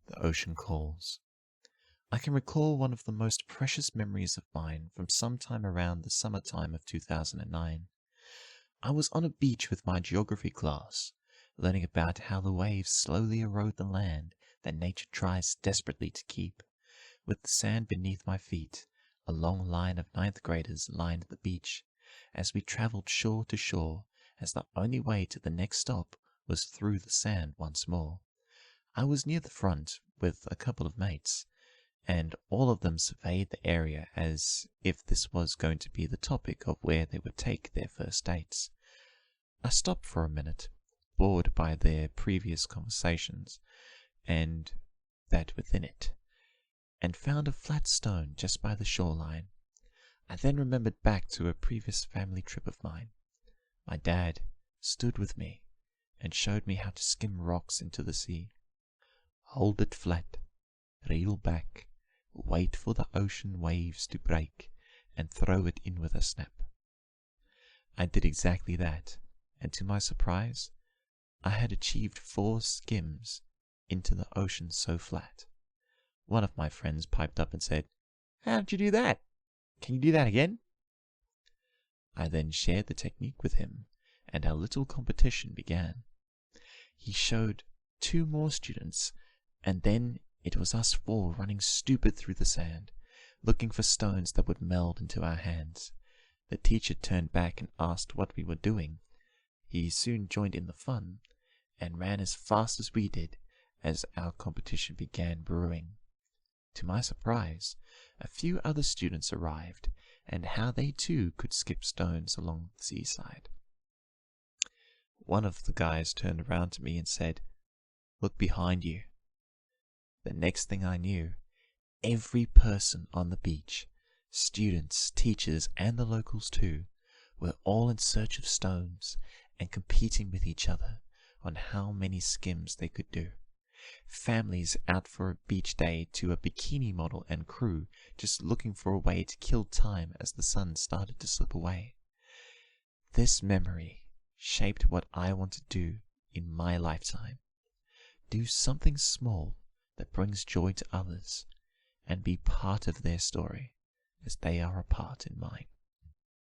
The ocean calls. I can recall one of the most precious memories of mine from sometime around the summertime of 2009. I was on a beach with my geography class, learning about how the waves slowly erode the land that nature tries desperately to keep. With the sand beneath my feet, a long line of ninth graders lined the beach, as we traveled shore to shore, as the only way to the next stop was through the sand once more. I was near the front with a couple of mates, and all of them surveyed the area as if this was going to be the topic of where they would take their first dates. I stopped for a minute, bored by their previous conversations, and that within it, and found a flat stone just by the shoreline. I then remembered back to a previous family trip of mine. My dad stood with me and showed me how to skim rocks into the sea. Hold it flat, reel back, wait for the ocean waves to break, and throw it in with a snap. I did exactly that, and to my surprise, I had achieved 4 skims into the ocean so flat. One of my friends piped up and said, "How did you do that? Can you do that again?" I then shared the technique with him, and our little competition began. He showed 2 more students, and then it was us 4 running stupid through the sand, looking for stones that would meld into our hands. The teacher turned back and asked what we were doing. He soon joined in the fun, and ran as fast as we did as our competition began brewing. To my surprise, a few other students arrived, and how they too could skip stones along the seaside. One of the guys turned around to me and said, "Look behind you." The next thing I knew, every person on the beach, students, teachers, and the locals too, were all in search of stones and competing with each other on how many skims they could do. Families out for a beach day to a bikini model and crew just looking for a way to kill time as the sun started to slip away. This memory shaped what I want to do in my lifetime. Do something small that brings joy to others, and be part of their story as they are a part in mine.